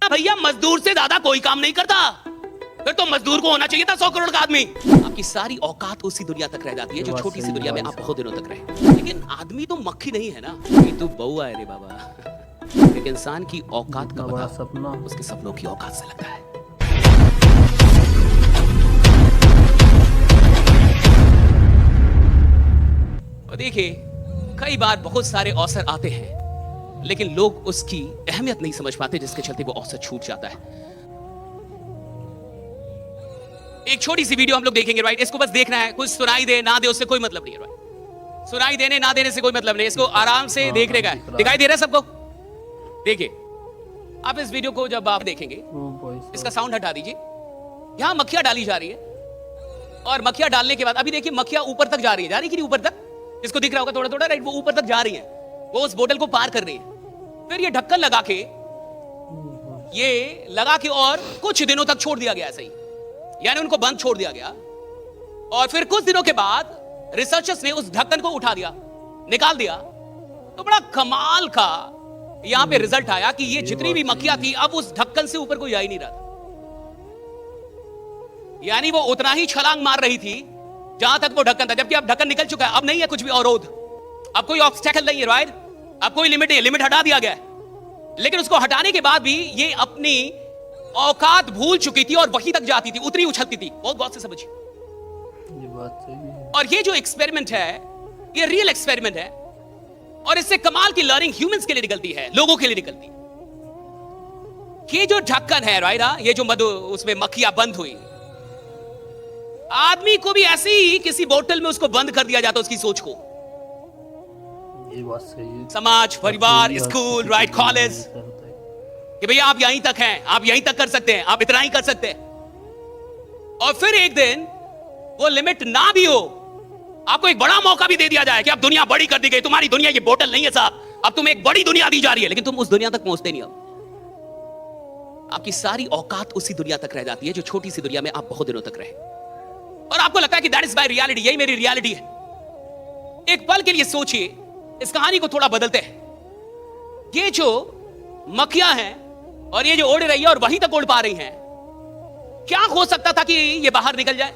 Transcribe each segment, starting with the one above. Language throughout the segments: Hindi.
भैया मजदूर से ज्यादा कोई काम नहीं करता, फिर तो मजदूर को होना चाहिए था 100 करोड़ का आदमी। आपकी सारी औकात उसी दुनिया तक रह जाती है जो छोटी सी दुनिया में आप बहुत दिनों तक रहे। लेकिन आदमी तो मक्खी नहीं है ना, ये तो बउआ है रे बाबा। एक इंसान की औकात का पता सपना उसके सपनों की औकात से लगता है। और देखिए, कई बार बहुत सारे अवसर आते हैं लेकिन लोग उसकी अहमियत नहीं समझ पाते, जिसके चलते वो अवसर छूट जाता है। एक छोटी सी वीडियो हम लोग देखेंगे, राइट। इसको बस देखना है, कुछ सुनाई दे ना दे उससे कोई मतलब नहीं है, राइट। सुनाई देने ना देने से कोई मतलब नहीं, इसको आराम से देखने का है। दिखाई दे रहा है सबको? देखिए, आप इस वीडियो को जब आप देखेंगे, इसका साउंड हटा दीजिए। यहां मक्खियां डाली जा रही है और मक्खियां डालने के बाद अभी देखिए मक्खियां ऊपर तक जा रही है, जा रही कि नहीं ऊपर तक? इसको दिख रहा होगा थोड़ा थोड़ा, राइट। वो ऊपर तक जा रही है, वो उस बोतल को पार कर रही है। फिर ये ढक्कन लगा के और कुछ दिनों तक छोड़ दिया गया ऐसे ही, यानी उनको बंद छोड़ दिया गया। और फिर कुछ दिनों के बाद रिसर्चर्स ने उस ढक्कन को उठा दिया, निकाल दिया। तो बड़ा कमाल का यहां पे रिजल्ट आया कि ये जितनी भी मक्खियां थी अब उस ढक्कन से ऊपर कोई आ ही नहीं रहा था। यानी वो उतना ही छलांग मार रही थी जहां तक वो ढक्कन था, जबकि अब ढक्कन निकल चुका है। अब नहीं है कुछ भी अवरोध, अब कोई ऑब्स्टेकल नहीं है, राइट। अब कोई लिमिट नहीं, लिमिट हटा दिया गया है। लेकिन उसको हटाने के बाद भी ये अपनी औकात भूल चुकी थी और वहीं तक जाती थी, उतनी उछलती थी। बहुत गौर से समझिए, ये बात सही है। और ये जो एक्सपेरिमेंट है ये रियल एक्सपेरिमेंट है, और इससे कमाल की लर्निंग ह्यूमंस के लिए निकलती है, लोगों के लिए निकलती है। ये जो ढक्कन है, राइट, ये जो मधु उसमें मक्खियां बंद हुई, आदमी को भी ऐसी ही किसी बोतल में उसको बंद कर दिया जाता उसकी सोच को। ये बात सही है। समाज, परिवार, स्कूल, राइट, कॉलेज, कि भैया आप यहीं तक हैं, आप यहीं तक कर सकते हैं, आप इतना ही कर सकते हैं। और फिर एक दिन वो लिमिट ना भी हो, आपको एक बड़ा मौका भी दे दिया जाए कि अब दुनिया बड़ी कर दी गई, तुम्हारी दुनिया ये बोतल नहीं है साहब, अब तुम्हें एक बड़ी दुनिया दी जा रही है, लेकिन तुम उस दुनिया तक पहुंचते नहीं। अब आपकी सारी औकात उसी दुनिया तक रह जाती है जो छोटी सी दुनिया में आप बहुत दिनों तक रहे, और आपको लगता है कि दैट इज माय रियलिटी, यही मेरी रियलिटी है। एक पल के लिए सोचिए, इस कहानी को थोड़ा बदलते हैं। ये जो मक्खियां हैं और ये जो उड़ रही है और वहीं तक उड़ पा रही हैं, क्या हो सकता था कि ये बाहर निकल जाए?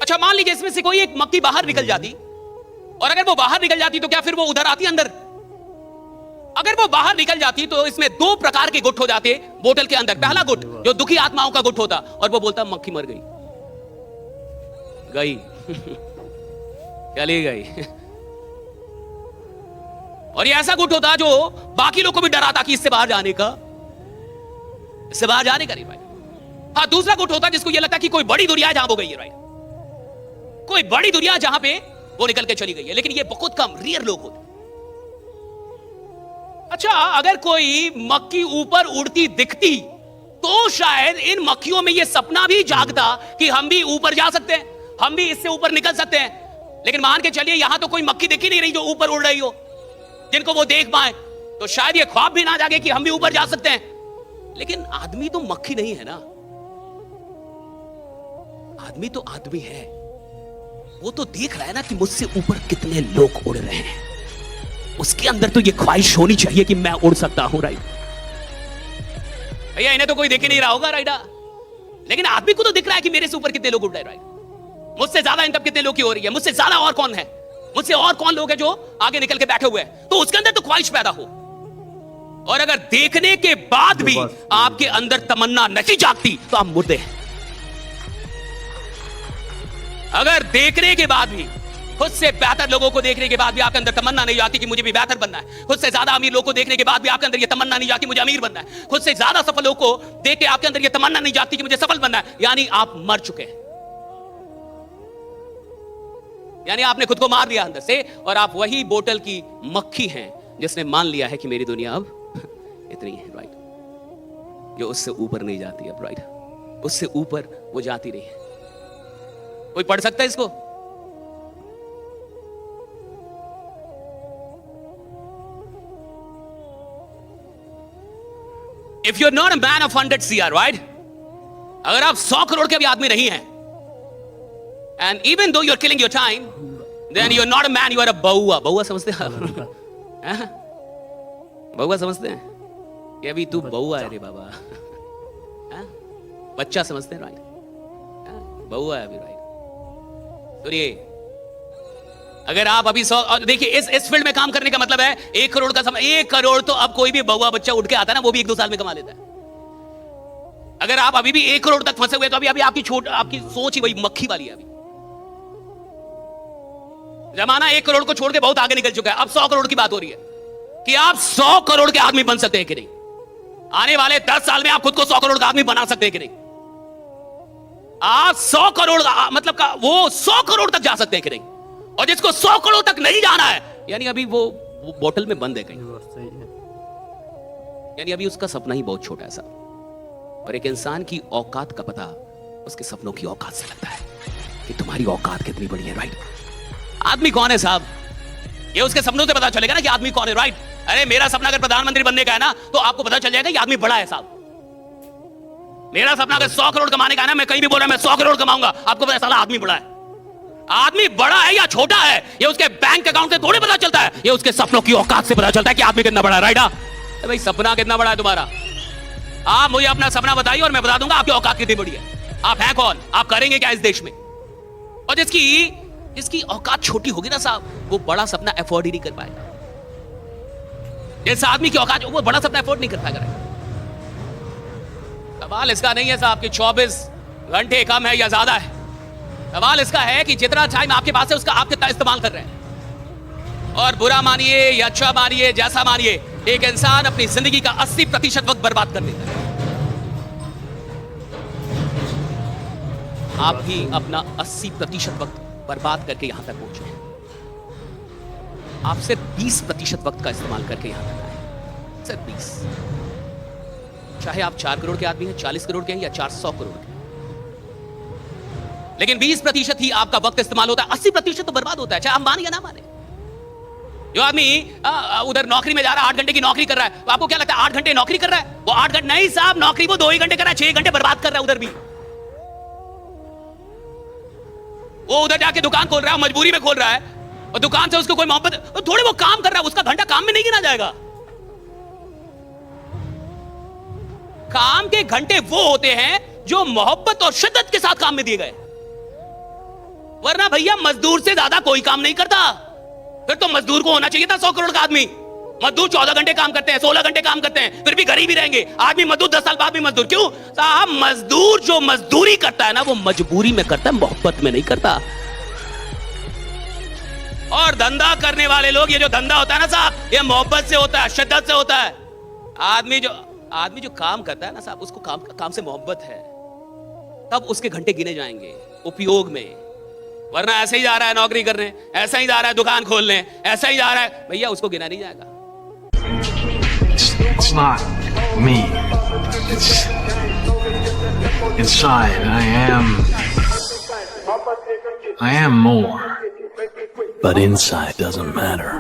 अच्छा, मान लीजिए इसमें से कोई एक मक्खी बाहर निकल जाती, और अगर वो बाहर निकल जाती तो क्या फिर वो उधर आती अंदर? अगर वो बाहर निकल जाती तो इसमें दो प्रकार के गुट हो जाते बोतल के अंदर। पहला गुट जो दुखी आत्माओं का गुट होता, और वो बोलता मक्खी मर गई, गई चली गई। और ये ऐसा गुट होता जो बाकी लोग को भी डराता कि इससे बाहर जाने का, इससे बाहर जाने का नहीं, भाई। हाँ, दूसरा गुट होता जिसको ये लगता कि कोई बड़ी दुनिया जहां वो गई है, राइट, कोई बड़ी दुनिया जहां पे वो निकल के चली गई है। लेकिन ये बहुत कम रेयर लोग होते। अच्छा, अगर कोई मक्खी ऊपर उड़ती दिखती तो शायद इन मक्खियों में ये सपना भी जागता कि हम भी ऊपर जा सकते हैं, हम भी इससे ऊपर निकल सकते हैं। लेकिन मान के चलिए यहां तो कोई मक्खी दिख ही नहीं रही जो ऊपर उड़ रही हो, जिनको वो देख पाए, तो शायद ये ख्वाब भी ना जागे कि हम भी ऊपर जा सकते हैं। लेकिन आदमी तो मक्खी नहीं है ना, आदमी तो आदमी है। वो तो देख रहा है ना कि मुझसे ऊपर कितने लोग उड़ रहे हैं, उसके अंदर तो ये ख्वाहिश होनी चाहिए कि मैं उड़ सकता हूं, राइट। भैया इन्हें तो कोई देख ही नहीं रहा होगा, राइट, लेकिन आदमी को तो दिख रहा है कि मेरे से ऊपर कितने लोग उड़ रहे हैं, राइट। मुझसे ज्यादा इन तब कितने लोग की हो रही है, मुझसे ज्यादा और कौन है, मुझसे और कौन लोग हैं जो आगे निकल के बैठे हुए हैं, तो उसके अंदर तो ख्वाहिश पैदा हो। और अगर देखने के बाद भी आपके अंदर तमन्ना नहीं जागती तो आप मुर्दे हैं। अगर देखने के बाद भी, खुद से बेहतर लोगों को देखने के बाद भी आपके अंदर तमन्ना नहीं जाती कि मुझे भी बेहतर बनना है, खुद से ज्यादा अमीर लोगों को देखने के बाद भी आपके अंदर ये तमन्ना नहीं जाती मुझे अमीर बनना है, खुद से ज्यादा सफल लोगों को देख के आपके अंदर ये तमन्ना नहीं जाती कि मुझे सफल बनना है, यानी आप मर चुके हैं। यानी आपने खुद को मार लिया अंदर से, और आप वही बोतल की मक्खी हैं जिसने मान लिया है कि मेरी दुनिया अब इतनी है, राइट, जो उससे ऊपर नहीं जाती अब, राइट, उससे ऊपर वो जाती नहीं है। कोई पढ़ सकता है इसको? If you are not a man of 100 CR, right, अगर आप 100 करोड़ के भी आदमी नहीं हैं, and even though you're killing your time, then you're not a man, you are a बउआ। बउआ समझते हैं? बउआ समझते हैं? कि अभी तू बउआ है रे बाबा। हाँ? बच्चा समझते हैं, राइट? बउआ है अभी, राइट? सुनिए, अगर आप अभी 100, देखिए इस फील्ड में काम करने का मतलब है 1 करोड़ का 1 करोड़ तो अब कोई भी बउआ बच्चा उठ के आता है ना, वो भी 1-2 साल में कमा लेता है। अगर आप अभी भी 1 करोड़ तक फंसे हुए तो अभी आपकी सोच ही वही मक्खी वाली है। अभी जमाना 1 करोड़ को छोड़ के बहुत आगे निकल चुका है। अब 100 करोड़ की बात हो रही है कि आप 100 करोड़ के आदमी बन सकते हैं कि नहीं। आने वाले 10 साल में आप खुद को 100 करोड़ का आदमी बना सकते हैं कि नहीं। आप 100 करोड़ मतलब का वो 100 करोड़ तक जा सकते हैं कि नहीं। और जिसको 100 करोड़ तक नहीं जाना है, यानी अभी वो बोतल में बंद है कहीं, यानी अभी उसका सपना ही बहुत छोटा है साहब। और एक इंसान की औकात का पता उसके सपनों की औकात से लगता है कि तुम्हारी औकात कितनी बड़ी है, राइट? आदमी कौन है साहब, ये उसके सपनों से पता चलेगा ना कि आदमी कौन है, राइट? अरे मेरा सपना अगर प्रधानमंत्री बनने का है ना, तो आपको पता चल जाएगा कि आदमी बड़ा है साहब। मेरा सपना अगर 100 करोड़ कमाने का है ना, मैं कहीं भी बोल रहा मैं 100 करोड़ कमाऊंगा, आपको पता साला आदमी बड़ा है। आदमी बड़ा है या छोटा है, ये उसके बैंक अकाउंट से थोड़ी पता चलता है, ये उसके सपनों की औकात से पता चलता है कि आदमी कितना बड़ा है, राइट? भाई सपना कितना बड़ा है तुम्हारा, आप मुझे अपना सपना बताइए और मैं बता दूंगा आपकी औकात कितनी बड़ी है। आप हैं कौन, आप करेंगे क्या इस देश में? और जिसकी औकात छोटी होगी ना साहब, वो बड़ा सपना अफोर्ड ही नहीं कर पाएगा। जिस आदमी की औकात, वो बड़ा सपना अफोर्ड नहीं कर पाएगा। सवाल इसका नहीं है साहब कि 24 घंटे कम है या ज्यादा है। सवाल इसका है कि जितना टाइम आपके पास है उसका आप कितना इस्तेमाल कर रहे हैं। और बुरा मानिए या अच्छा मानिए, जैसा मानिए, एक इंसान अपनी जिंदगी का 80% वक्त बर्बाद कर देता है। आप भी अपना 80% वक्त बर्बाद करके यहां तक पहुंचे हैं। आप सिर्फ 20% वक्त का इस्तेमाल करके यहां तक आए, सिर्फ 20। चाहे आप 4 करोड़ के आदमी हैं, 40 करोड़ के हैं या 400 करोड़ के, लेकिन 20% ही आपका वक्त इस्तेमाल होता है, 80% तो बर्बाद होता है, चाहे आप माने या ना माने। जो आदमी उधर नौकरी में जा रहा है, 8 घंटे की नौकरी कर रहा है, तो आपको क्या लगता है 8 घंटे नौकरी कर रहा है? वो 8 घंटे नहीं साहब, नौकरी वो 2 ही घंटे कर रहा है, 6 घंटे बर्बाद कर रहा है उधर भी। वो उधर जाके दुकान खोल रहा है, मजबूरी में खोल रहा है, और दुकान से उसको कोई मोहब्बत, थोड़ी वो काम कर रहा है, उसका घंटा काम में नहीं गिना जाएगा। काम के घंटे वो होते हैं जो मोहब्बत और शिद्दत के साथ काम में दिए गए, वरना भैया मजदूर से ज्यादा कोई काम नहीं करता। फिर तो मजदूर को होना चाहिए था 100 करोड़ का आदमी। मजदूर 14 घंटे काम करते हैं, 16 घंटे काम करते हैं, फिर भी गरीब ही रहेंगे। आदमी मजदूर 10 साल बाद भी मजदूर क्यों साहब? मजदूर जो मजदूरी करता है ना, वो मजबूरी में करता है, मोहब्बत में नहीं करता। और धंधा करने वाले लोग, ये जो धंधा होता है ना साहब, ये मोहब्बत से होता है, शिद्दत से होता है। आदमी जो काम करता है ना साहब, उसको काम से मोहब्बत है, तब उसके घंटे गिने जाएंगे उपयोग में। वरना ऐसे ही जा रहा है नौकरी करने, ऐसा ही जा रहा है दुकान खोलने, ऐसा ही जा रहा है, भैया उसको गिना नहीं जाएगा। It's not me. It's inside. I am more. But inside doesn't matter.